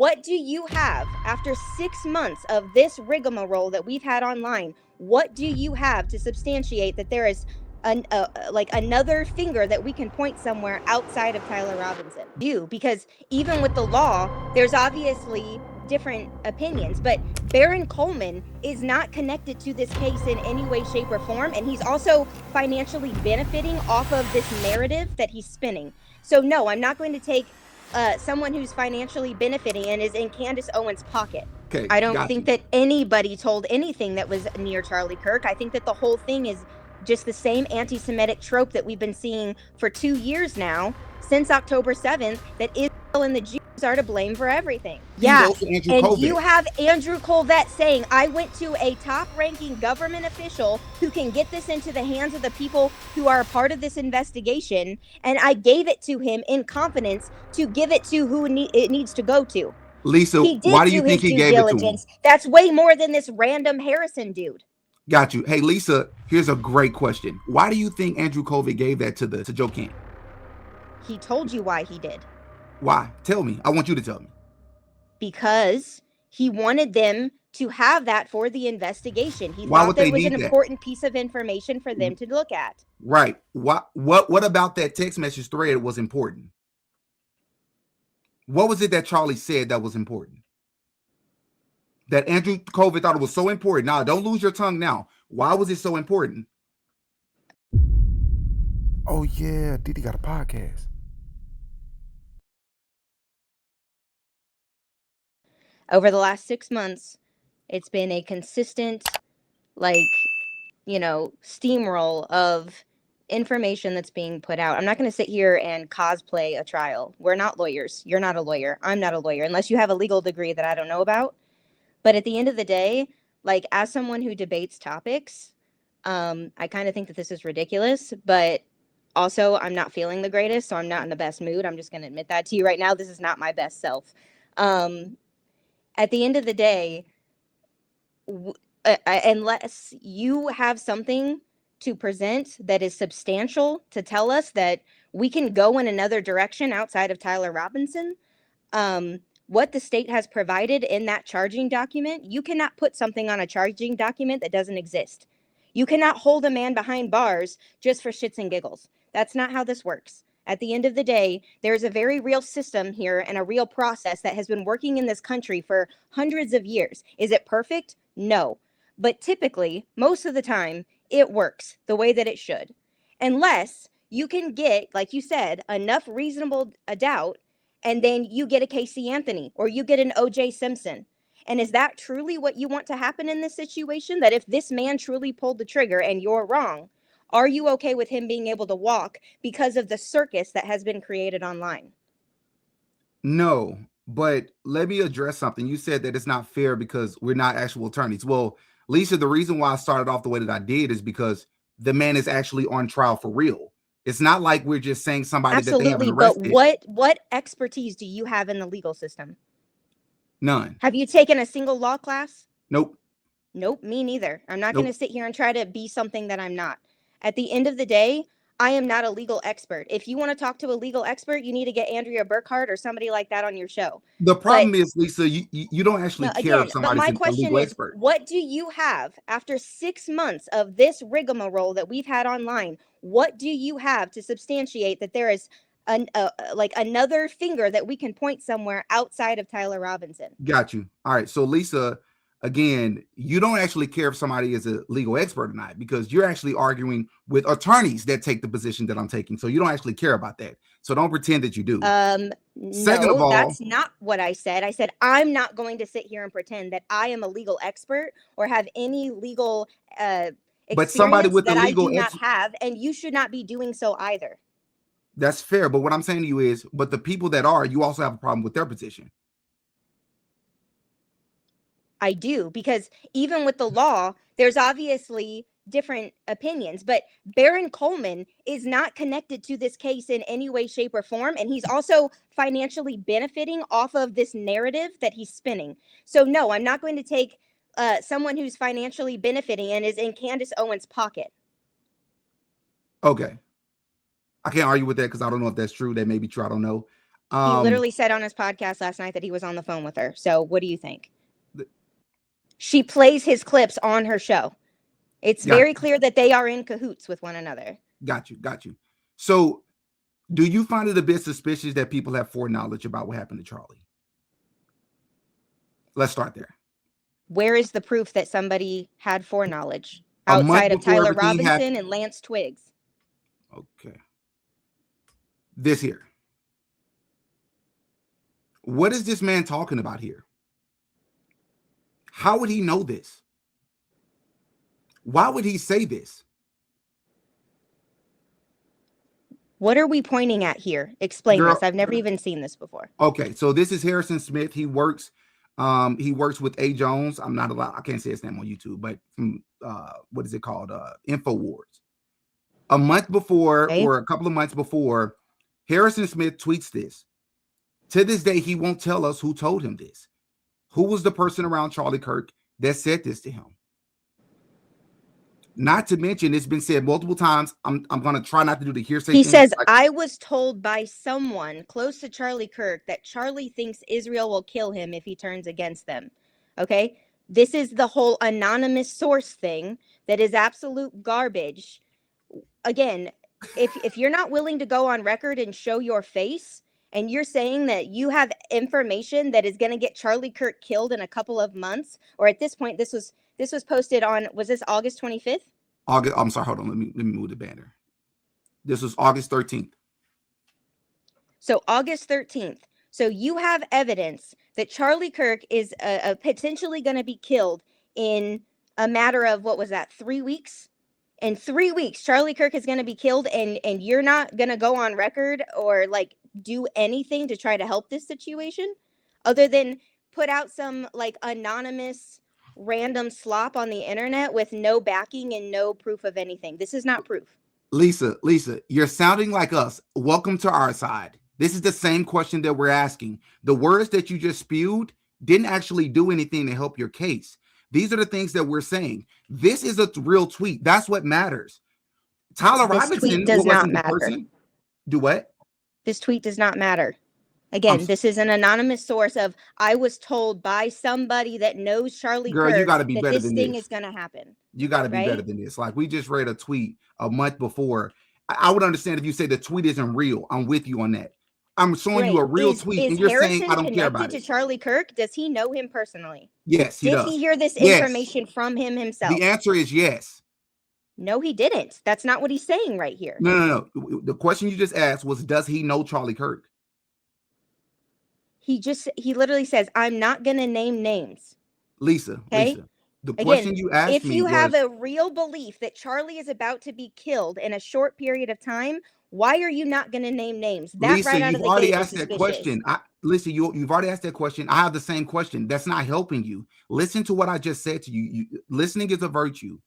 What do you have after 6 months of this rigmarole that we've had online? What do you have to substantiate that there is like another finger that we can point somewhere outside of Tyler Robinson? Because even with the law, there's obviously different opinions, but Baron Coleman is not connected to this case in any way, shape, or form, and he's also financially benefiting off of this narrative that he's spinning. So no, I'm not going to take someone who's financially benefiting and is in Candace Owens' pocket. Okay, I don't think that anybody told anything that was near Charlie Kirk. I think that the whole thing is just the same anti-Semitic trope that we've been seeing for 2 years now, since October 7th, that Israel and the Jews are to blame for everything. Yeah, and you have Andrew Colvett saying, I went to a top-ranking government official who can get this into the hands of the people who are a part of this investigation, and I gave it to him in confidence to give it to who it needs to go to. Lisa, why do you think he gave it to him? That's way more than this random Harrison dude. Got you. Hey, Lisa, here's a great question. Why do you think Andrew Colvett gave that to Joe King? He told you why he did. Why? Tell me. I want you to tell me. Because he wanted them to have that for the investigation. He thought that was an important piece of information for them to look at. Right. What about that text message thread was important? What was it that Charlie said that was important? That Andrew Colvett thought it was so important. Now, don't lose your tongue now. Why was it so important? Oh, yeah. Didi got a podcast. Over the last 6 months, it's been a consistent, steamroll of information that's being put out. I'm not going to sit here and cosplay a trial. We're not lawyers. You're not a lawyer. I'm not a lawyer, unless you have a legal degree that I don't know about. But at the end of the day, as someone who debates topics, I kind of think that this is ridiculous, but also I'm not feeling the greatest, so I'm not in the best mood. I'm just going to admit that to you right now. This is not my best self. At the end of the day, unless you have something to present that is substantial to tell us that we can go in another direction outside of Tyler Robinson, what the state has provided in that charging document, you cannot put something on a charging document that doesn't exist. You cannot hold a man behind bars just for shits and giggles. That's not how this works. At the end of the day, there's a very real system here and a real process that has been working in this country for hundreds of years. Is it perfect? No. But typically, most of the time, it works the way that it should. Unless you can get, like you said, enough reasonable doubt, and then you get a Casey Anthony or you get an O.J. Simpson. And is that truly what you want to happen in this situation? That if this man truly pulled the trigger and you're wrong, are you okay with him being able to walk because of the circus that has been created online? No, but let me address something. You said that it's not fair because we're not actual attorneys. Well, Lisa, the reason why I started off the way that I did is because the man is actually on trial for real. It's not like we're just saying somebody that they haven't arrested. But what expertise do you have in the legal system? None. Have you taken a single law class? Nope. Nope, me neither. I'm not going to sit here and try to be something that I'm not. At the end of the day, I am not a legal expert. If you want to talk to a legal expert, you need to get Andrea Burkhart or somebody like that on your show. The problem is, Lisa, you don't actually care if somebody's a legal expert. What do you have after 6 months of this rigmarole that we've had online? What do you have to substantiate that there is another finger that we can point somewhere outside of Tyler Robinson? Got you. All right. So, Lisa, again, you don't actually care if somebody is a legal expert or not because you're actually arguing with attorneys that take the position that I'm taking. So you don't actually care about that. So don't pretend that you do. Second of all, that's not what I said. I said, I'm not going to sit here and pretend that I am a legal expert or have any legal but somebody with that a legal I do not have, and you should not be doing so either. That's fair. But what I'm saying to you is, but the people that are, you also have a problem with their position. I do, because even with the law, there's obviously different opinions, but Baron Coleman is not connected to this case in any way, shape, or form, and he's also financially benefiting off of this narrative that he's spinning. So no, I'm not going to take someone who's financially benefiting and is in Candace Owens' pocket. Okay. I can't argue with that because I don't know if that's true. That may be true. I don't know. He literally said on his podcast last night that he was on the phone with her. So what do you think? She plays his clips on her show. It's very clear that they are in cahoots with one another. Got you. So do you find it a bit suspicious that people have foreknowledge about what happened to Charlie? Let's start there. Where is the proof that somebody had foreknowledge outside of Tyler Robinson and Lance Twiggs? Okay. This here. What is this man talking about here? How would he know this? Why would he say this? What are we pointing at here? Explain this. I've never even seen this before. Okay, so this is Harrison Smith. He works with A. Jones. I'm not allowed, I can't say his name on YouTube, but from what is it called? InfoWars. A month before, or a couple of months before, Harrison Smith tweets this. To this day, he won't tell us who told him this. Who was the person around Charlie Kirk that said this to him? Not to mention, it's been said multiple times. I'm going to try not to do the hearsay. He says, I was told by someone close to Charlie Kirk that Charlie thinks Israel will kill him if he turns against them. Okay? This is the whole anonymous source thing that is absolute garbage. Again, if you're not willing to go on record and show your face, and you're saying that you have information that is going to get Charlie Kirk killed in a couple of months, or at this point, this was posted on, was this August 25th? I'm sorry, hold on. Let me move the banner. This was August 13th. So August 13th. So you have evidence that Charlie Kirk is potentially going to be killed in a matter of, what was that, 3 weeks? In 3 weeks, Charlie Kirk is going to be killed, and you're not going to go on record or like do anything to try to help this situation other than put out some like anonymous random slop on the internet with no backing and no proof of anything. This is not proof. Lisa, you're sounding like us. Welcome to our side. This is the same question that we're asking. The words that you just spewed didn't actually do anything to help your case. These are the things that we're saying. This is a real tweet. That's what matters. Tyler Robinson does not matter. Do what? This tweet does not matter. Again, this is an anonymous source of, I was told by somebody that knows Charlie Kirk you gotta be that better this than thing this. is going to happen. You got to be better than this. Like, we just read a tweet a month before. I would understand if you say the tweet isn't real. I'm with you on that. I'm showing you a real tweet, and you're saying I don't care about it. Is Harrison connected to Charlie Kirk? Does he know him personally? Yes, he does. Did he hear this information from him himself? The answer is yes. No, he didn't. That's not what he's saying right here. No. The question you just asked was, does he know Charlie Kirk? He literally says, I'm not going to name names. Lisa, okay? The question you asked me was, if you have a real belief that Charlie is about to be killed in a short period of time, why are you not going to name names? That Lisa, right out you've of the already gate asked that question. Listen, you've already asked that question. I have the same question. That's not helping you. Listen to what I just said to you. Listening is a virtue.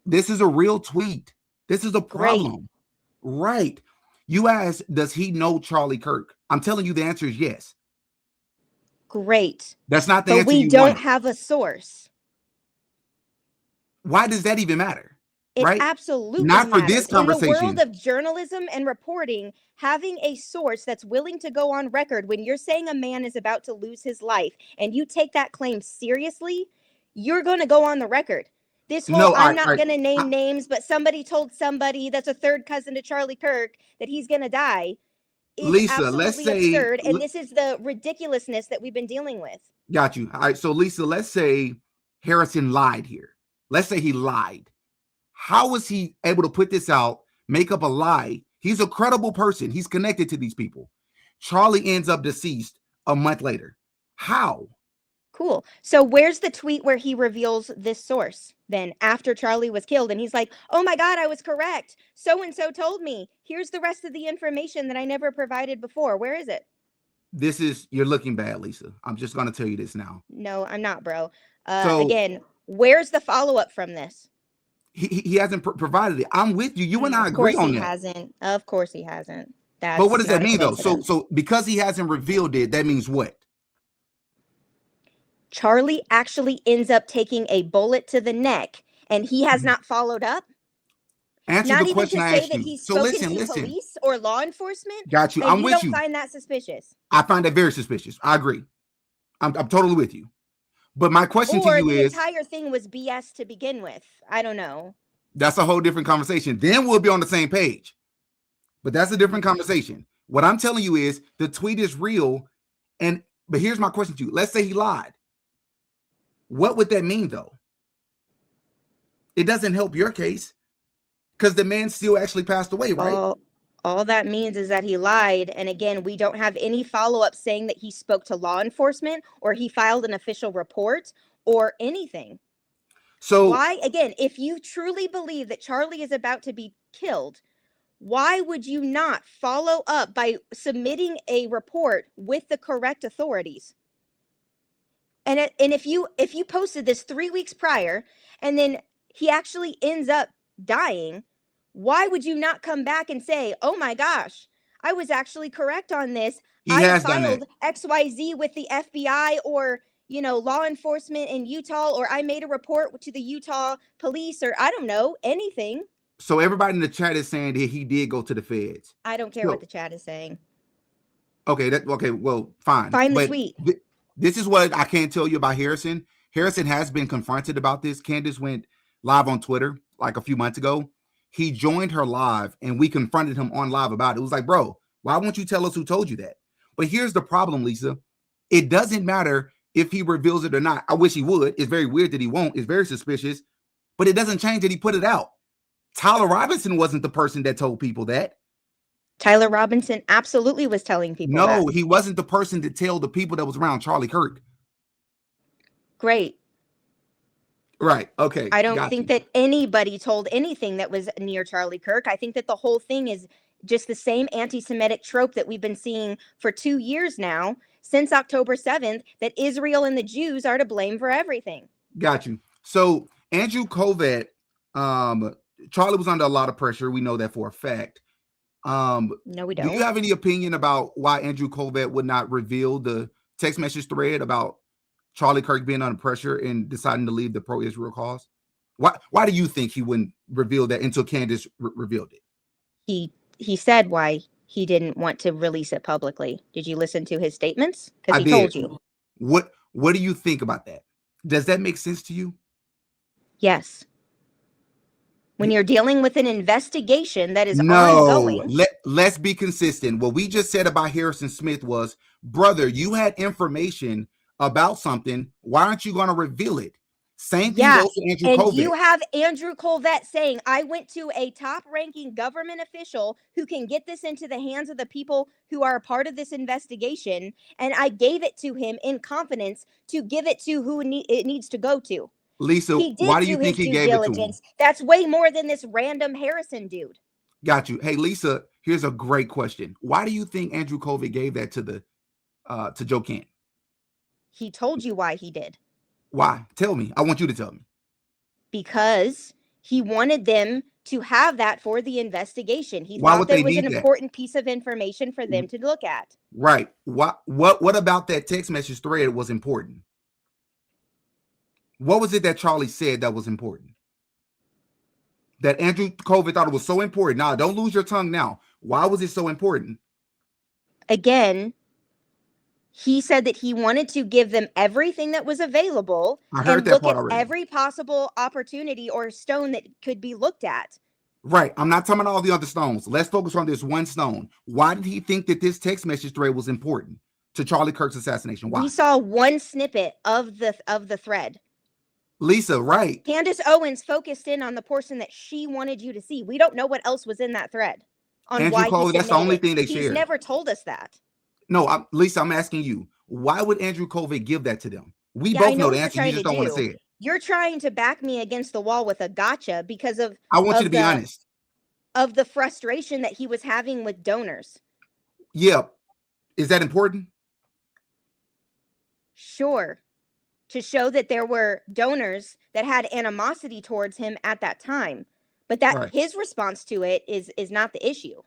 This is a real tweet. This is a problem. Right. You asked, does he know Charlie Kirk? I'm telling you the answer is yes. Great. That's not the answer. But we don't have a source. Why does that even matter? It right? absolutely not for matters. this conversation. In the world of journalism and reporting, having a source that's willing to go on record when you're saying a man is about to lose his life and you take that claim seriously, you're going to go on the record. This whole, I'm not going to name names, but somebody told somebody that's a third cousin to Charlie Kirk that he's going to die is Lisa, absolutely let's say, absurd. And this is the ridiculousness that we've been dealing with. Got you. All right. So, Lisa, let's say Harrison lied here. Let's say he lied. How was he able to put this out, make up a lie? He's a credible person. He's connected to these people. Charlie ends up deceased a month later. How? Cool. So where's the tweet where he reveals this source then after Charlie was killed? And he's like, oh my God, I was correct. So-and-so told me. Here's the rest of the information that I never provided before. Where is it? You're looking bad, Lisa. I'm just going to tell you this now. No, I'm not, bro. Again, where's the follow-up from this? He hasn't provided it. I'm with you. You and I agree on that. Of course he hasn't. But what does that mean, though? So because he hasn't revealed it, that means what? Charlie actually ends up taking a bullet to the neck, and he has not followed up. Answer not the question I asked you. That he's so listen. Police or law enforcement, Got you. and I'm you with don't you. find that suspicious. I find that very suspicious. I agree. I'm totally with you. But my question to Or you the is, entire thing was BS to begin with. I don't know. that's a whole different conversation. Then we'll be on the same page. But that's a different conversation. What I'm telling you is the tweet is real. But here's my question to you. Let's say he lied. What would that mean, though? It doesn't help your case because the man still actually passed away, right? All that means is that he lied. And again, we don't have any follow-up saying that he spoke to law enforcement or he filed an official report or anything. So why, again, if you truly believe that Charlie is about to be killed, why would you not follow up by submitting a report with the correct authorities? And if you posted this 3 weeks prior and then he actually ends up dying, why would you not come back and say, oh my gosh, I was actually correct on this. he I has done that. filed XYZ with the FBI or, law enforcement in Utah, or I made a report to the Utah police, or I don't know, anything. So everybody in the chat is saying that he did go to the feds. I don't care what the chat is saying. Okay, well, fine. Find the tweet. This is what I can't tell you about Harrison. Harrison has been confronted about this. Candace went live on Twitter like a few months ago. He joined her live and we confronted him on live about it. It was like, bro, why won't you tell us who told you that? But here's the problem, Lisa. It doesn't matter if he reveals it or not. I wish he would. It's very weird that he won't. It's very suspicious. But it doesn't change that he put it out. Tyler Robinson wasn't the person that told people that. Tyler Robinson absolutely was telling people No, that. he wasn't the person to tell the people that was around Charlie Kirk. Great. Right. Okay. I don't think that anybody told anything that was near Charlie Kirk. I think that the whole thing is just the same anti-Semitic trope that we've been seeing for 2 years now, since October 7th, that Israel and the Jews are to blame for everything. Got you. So Andrew Kovet, Charlie was under a lot of pressure. We know that for a fact. No, we don't. Do you have any opinion about why Andrew Kovet would not reveal the text message thread about Charlie Kirk being under pressure and deciding to leave the pro-Israel cause? Why do you think he wouldn't reveal that until Candace revealed it? He said why he didn't want to release it publicly. Did you listen to his statements? Because he told you. What do you think about that? Does that make sense to you? Yes. When you're dealing with an investigation that is ongoing. Let's be consistent. What we just said about Harrison Smith was, brother, you had information about something. Why aren't you going to reveal it? Same thing goes to Andrew Kovet. And you have Andrew Kovet saying, I went to a top-ranking government official who can get this into the hands of the people who are a part of this investigation, and I gave it to him in confidence to give it to who it needs to go to. Lisa, why do you think he gave it to him? That's way more than this random Harrison dude. Got you. Hey, Lisa, here's a great question. Why do you think Andrew Kovet gave that to Joe Kent? He told you why he did. Why? Tell me. I want you to tell me. Because he wanted them to have that for the investigation. He thought that was an important piece of information for them to look at. Right. What about that text message thread was important? What was it that Charlie said that was important? That Andrew Kovet thought it was so important. Now, don't lose your tongue now. Why was it so important? Again, he said that he wanted to give them everything that was available and look at every possible opportunity or stone that could be looked at. Right. I'm not talking about all the other stones. Let's focus on this one stone. Why did he think that this text message thread was important to Charlie Kirk's assassination? Why? We saw one snippet of the thread. Lisa, right. Candace Owens focused in on the portion that she wanted you to see. We don't know what else was in that thread. Andrew Kovet, that's the only thing they shared. He's never told us that. No, Lisa, I'm asking you, why would Andrew Kovet give that to them? We both know the answer. You just don't want to say it. You're trying to back me against the wall with a gotcha because of. I want you to be honest. Of the frustration that he was having with donors. Yeah. Is that important? Sure. To show that there were donors that had animosity towards him at that time. But that his response to it is not the issue.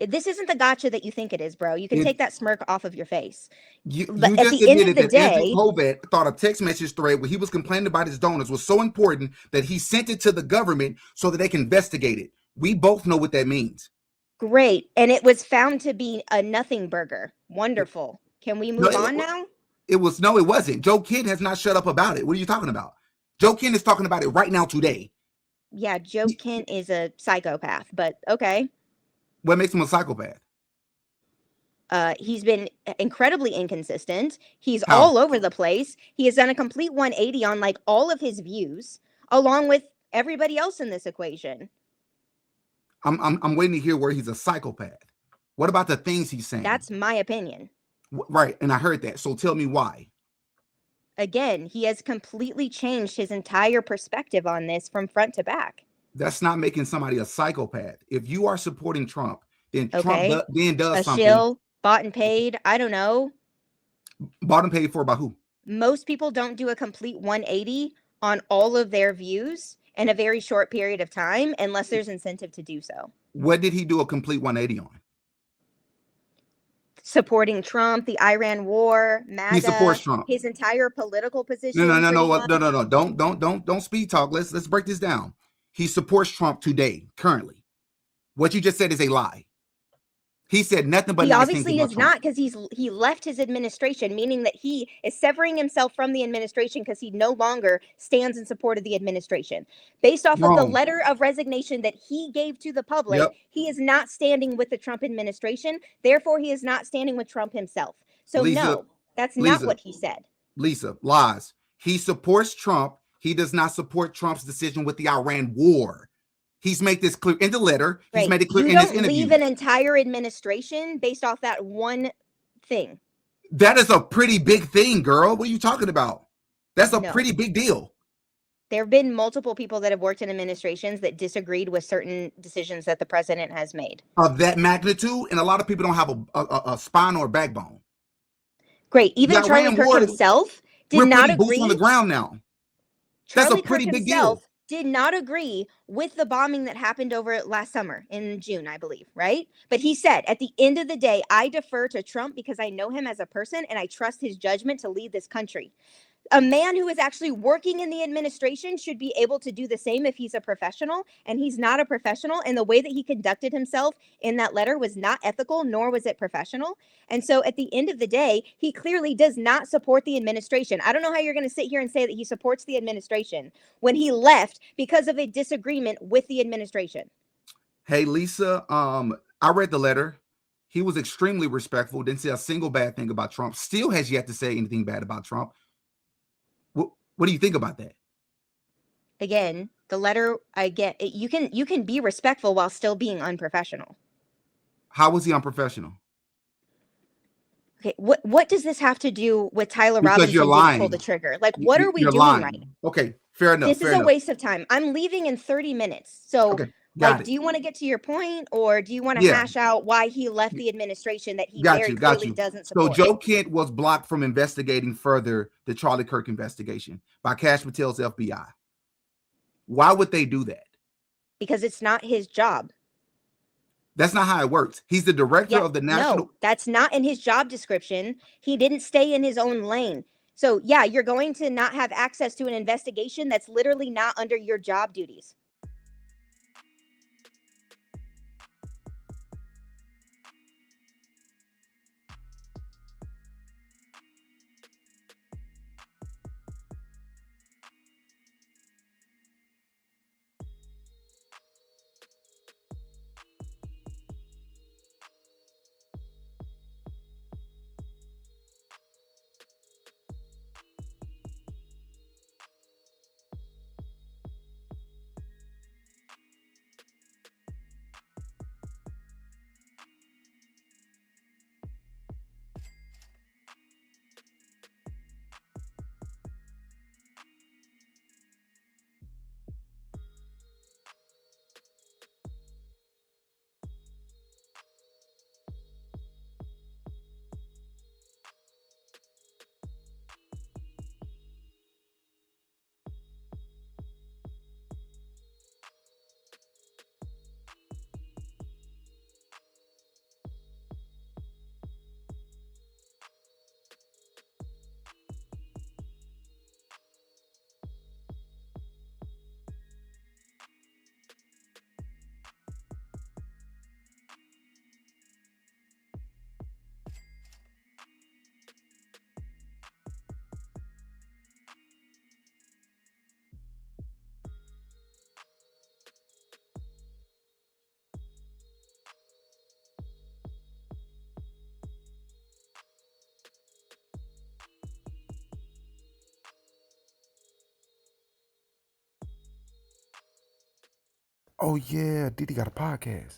This isn't the gotcha that you think it is, bro. You can take that smirk off of your face. You just admitted that Andrew Kovet thought a text message thread where he was complaining about his donors was so important that he sent it to the government so that they can investigate it. We both know what that means. Great. And it was found to be a nothing burger. It, Wonderful. Can we no, move on now? it was no, it wasn't. Joe Kidd has not shut up about it. What are you talking about? Joe Kidd is talking about it right now today. Yeah, Joe Kent is a psychopath, but okay. What makes him a psychopath? He's been incredibly inconsistent. He's How? all over the place. He has done a complete 180 on like all of his views, along with everybody else in this equation. I'm waiting to hear where he's a psychopath. What about the things he's saying? That's my opinion. Right, and I heard that. So tell me why. Again, he has completely changed his entire perspective on this from front to back. That's not making somebody a psychopath. If you are supporting Trump, then Okay. Trump then does A something. shill, bought and paid. I don't know. Bought and paid for by who? Most people don't do a complete 180 on all of their views in a very short period of time unless there's incentive to do so. What did he do a complete 180 on? Supporting Trump, the Iran war, MAGA, He supports Trump. his entire political position. No. Don't speed talk. Let's break this down. He supports Trump today, currently. What you just said is a lie. He said nothing but He nice obviously things about is Trump. not, because he left his administration, meaning that he is severing himself from the administration because he no longer stands in support of the administration. Based off of the Wrong. letter of resignation that he gave to the public, Yep. he is not standing with the Trump administration. Therefore, he is not standing with Trump himself. So no, that's not what he said. Lisa, lies. He supports Trump. He does not support Trump's decision with the Iran war. He's made this clear in the letter. He's Right. made it clear You in his don't interview. leave an entire administration based off that one thing. That is a pretty big thing, girl. What are you talking about? That's a No. pretty big deal. There have been multiple people that have worked in administrations that disagreed with certain decisions that the president has made. Of that magnitude, and a lot of people don't have a spine or a backbone. Great. Even Yeah, Charlie Kirk himself did not agree. Boots on the ground now. That's Charlie a pretty Kirk big himself deal. did not agree with the bombing that happened over last summer in June, I believe, right? But he said, at the end of the day, I defer to Trump because I know him as a person and I trust his judgment to lead this country. A man who is actually working in the administration should be able to do the same if he's a professional, and he's not a professional. And the way that he conducted himself in that letter was not ethical, nor was it professional. And so at the end of the day, he clearly does not support the administration. I don't know how you're going to sit here and say that he supports the administration when he left because of a disagreement with the administration. Hey, Lisa, I read the letter. He was extremely respectful, didn't say a single bad thing about Trump, still has yet to say anything bad about Trump. What do you think about that? Again, the letter, I get it. You can be respectful while still being unprofessional. How was he unprofessional? Okay, what does this have to do with Tyler Because Robinson you're didn't lying. pull the trigger? Like, what are we You're doing lying. right now? Okay, fair enough. This is a waste of time. I'm leaving in 30 minutes. So, Okay, got it. do you want to get to your point, or do you want to hash out why he left the administration that he very clearly doesn't support? So Joe Kent was blocked from investigating further the Charlie Kirk investigation by Kash Patel's FBI. Why would they do that? Because it's not his job. That's not how it works. He's the director of the national. No, that's not in his job description. He didn't stay in his own lane. So yeah, you're going to not have access to an investigation that's literally not under your job duties. Oh yeah, Diddy got a podcast.